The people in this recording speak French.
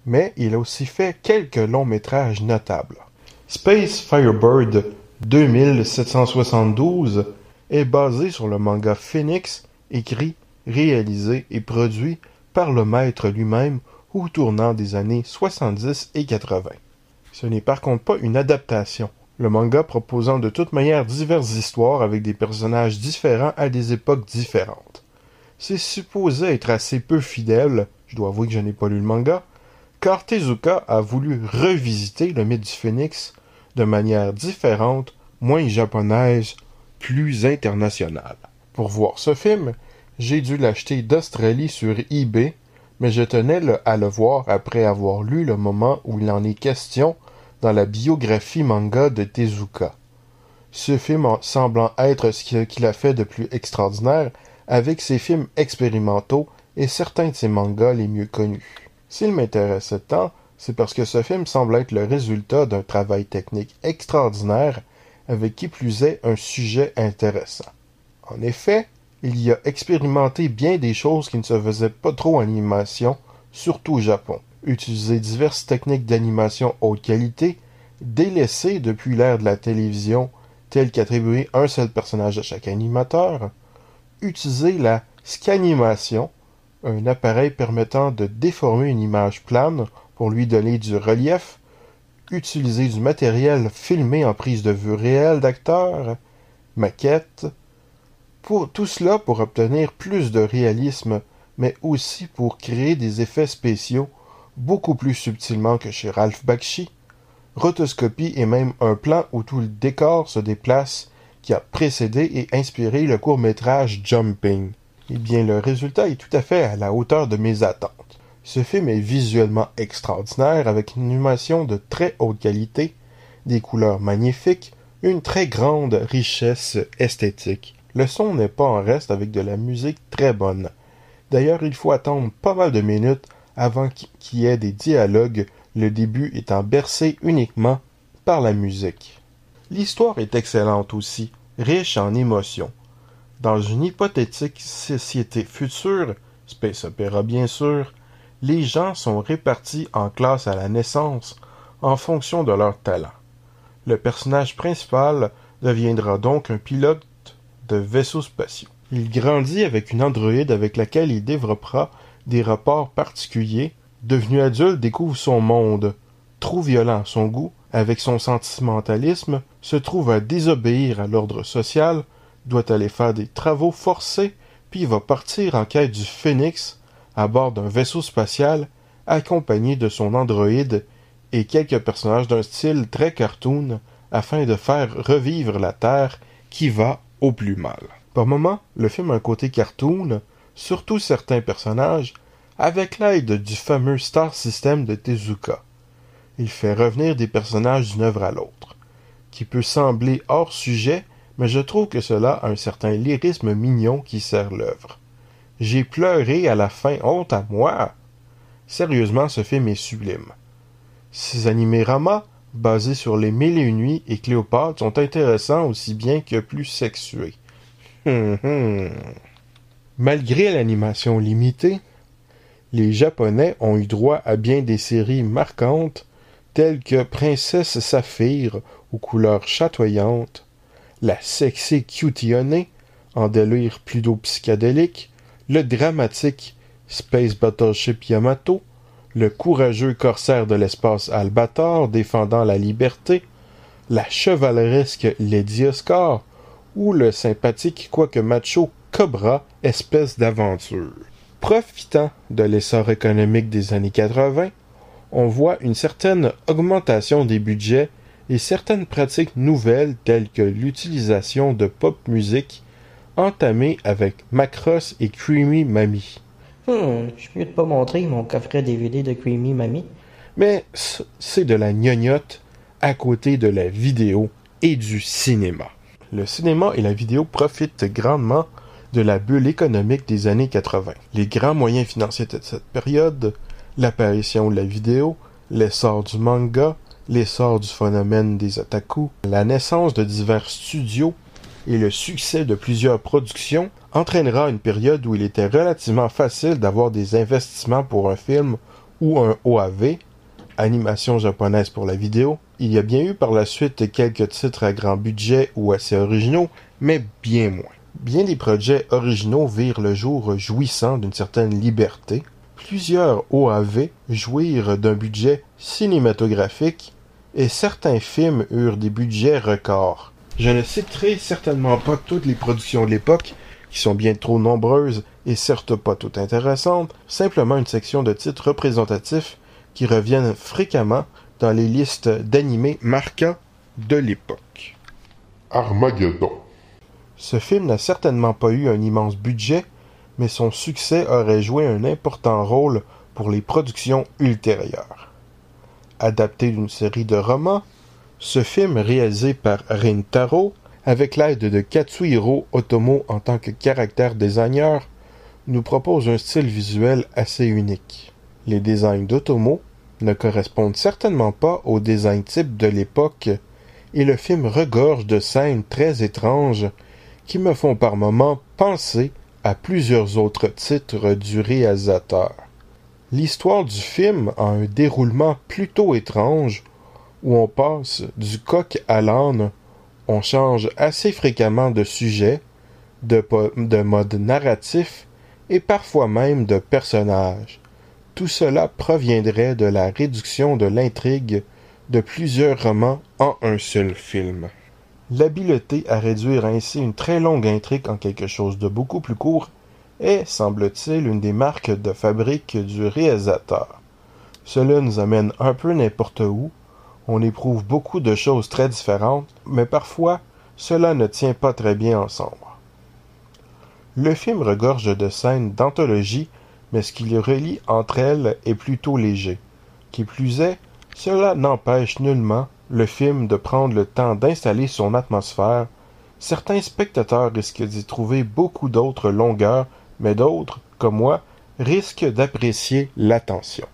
mais il a aussi fait quelques longs métrages notables. Space Firebird 2772 est basé sur le manga Phoenix, écrit, réalisé et produit par le maître lui-même au tournant des années 70 et 80. Ce n'est par contre pas une adaptation, le manga proposant de toute manière diverses histoires avec des personnages différents à des époques différentes. C'est supposé être assez peu fidèle, je dois avouer que je n'ai pas lu le manga, car Tezuka a voulu revisiter le mythe du phénix de manière différente, moins japonaise, plus internationale. Pour voir ce film, j'ai dû l'acheter d'Australie sur eBay, mais je tenais à le voir après avoir lu le moment où il en est question dans la biographie manga de Tezuka. Ce film semblant être ce qu'il a fait de plus extraordinaire avec ses films expérimentaux et certains de ses mangas les mieux connus. S'il m'intéressait tant, c'est parce que ce film semble être le résultat d'un travail technique extraordinaire avec qui plus est un sujet intéressant. En effet, il y a expérimenté bien des choses qui ne se faisaient pas trop en animation, surtout au Japon. Utiliser diverses techniques d'animation haute qualité, délaissées depuis l'ère de la télévision, telles qu'attribuer un seul personnage à chaque animateur, utiliser la scanimation, un appareil permettant de déformer une image plane pour lui donner du relief, utiliser du matériel filmé en prise de vue réelle d'acteurs, maquettes, tout cela pour obtenir plus de réalisme, mais aussi pour créer des effets spéciaux beaucoup plus subtilement que chez Ralph Bakshi, rotoscopie et même un plan où tout le décor se déplace qui a précédé et inspiré le court-métrage Jumping. Eh bien, le résultat est tout à fait à la hauteur de mes attentes. Ce film est visuellement extraordinaire avec une animation de très haute qualité, des couleurs magnifiques, une très grande richesse esthétique. Le son n'est pas en reste avec de la musique très bonne. D'ailleurs, il faut attendre pas mal de minutes avant qu'il y ait des dialogues, le début étant bercé uniquement par la musique. L'histoire est excellente aussi, riche en émotions. Dans une hypothétique société future, space opéra bien sûr, les gens sont répartis en classes à la naissance en fonction de leur talent. Le personnage principal deviendra donc un pilote de vaisseaux spatiaux. Il grandit avec une androïde avec laquelle il développera des rapports particuliers. Devenu adulte, découvre son monde. Trop violent à son goût, avec son sentimentalisme, se trouve à désobéir à l'ordre social, doit aller faire des travaux forcés, puis va partir en quête du Phénix à bord d'un vaisseau spatial, accompagné de son androïde et quelques personnages d'un style très cartoon, afin de faire revivre la Terre qui va au plus mal. Par moments, le film a un côté cartoon, surtout certains personnages, avec l'aide du fameux Star System de Tezuka. Il fait revenir des personnages d'une œuvre à l'autre, qui peut sembler hors sujet, mais je trouve que cela a un certain lyrisme mignon qui sert l'œuvre. J'ai pleuré à la fin, honte à moi! Sérieusement, ce film est sublime. Ces animés-ramas, basés sur les Mille et une nuits et Cléopâtre, sont intéressants aussi bien que plus sexués. Malgré l'animation limitée, les Japonais ont eu droit à bien des séries marquantes, telles que Princesse Saphir aux couleurs chatoyantes, la sexy Cutie en délire pseudo-psychédélique, le dramatique Space Battleship Yamato, le courageux corsaire de l'espace Albator défendant la liberté, la chevaleresque Lady Oscar, ou le sympathique quoique macho Cobra, espèce d'aventure. Profitant de l'essor économique des années 80, on voit une certaine augmentation des budgets et certaines pratiques nouvelles telles que l'utilisation de pop music entamée avec Macross et Creamy Mamie. Je suis mieux de pas montrer mon coffret DVD de Creamy Mamie. Mais c'est de la gnognotte à côté de la vidéo et du cinéma. Le cinéma et la vidéo profitent grandement de la bulle économique des années 80. Les grands moyens financiers de cette période, l'apparition de la vidéo, l'essor du manga, l'essor du phénomène des otaku, la naissance de divers studios et le succès de plusieurs productions entraînera une période où il était relativement facile d'avoir des investissements pour un film ou un OAV, animation japonaise pour la vidéo. Il y a bien eu par la suite quelques titres à grand budget ou assez originaux, mais bien moins. Bien des projets originaux virent le jour jouissant d'une certaine liberté. Plusieurs OAV jouirent d'un budget cinématographique et certains films eurent des budgets records. Je ne citerai certainement pas toutes les productions de l'époque, qui sont bien trop nombreuses et certes pas toutes intéressantes, simplement une section de titres représentatifs qui reviennent fréquemment dans les listes d'animés marquants de l'époque. Armageddon. Ce film n'a certainement pas eu un immense budget, mais son succès aurait joué un important rôle pour les productions ultérieures. Adapté d'une série de romans, ce film réalisé par Rintaro, avec l'aide de Katsuhiro Otomo en tant que caractère designer, nous propose un style visuel assez unique. Les designs d'Otomo ne correspondent certainement pas au design type de l'époque, et le film regorge de scènes très étranges qui me font par moments penser à plusieurs autres titres du réalisateur. L'histoire du film a un déroulement plutôt étrange, où on passe du coq à l'âne, on change assez fréquemment de sujet, de mode narratif et parfois même de personnage. Tout cela proviendrait de la réduction de l'intrigue de plusieurs romans en un seul film. L'habileté à réduire ainsi une très longue intrigue en quelque chose de beaucoup plus court est, semble-t-il, une des marques de fabrique du réalisateur. Cela nous amène un peu n'importe où, on éprouve beaucoup de choses très différentes, mais parfois cela ne tient pas très bien ensemble. Le film regorge de scènes d'anthologie, mais ce qui les relie entre elles est plutôt léger. Qui plus est, cela n'empêche nullement le film de prendre le temps d'installer son atmosphère. Certains spectateurs risquent d'y trouver beaucoup d'autres longueurs, mais d'autres, comme moi, risquent d'apprécier l'attention.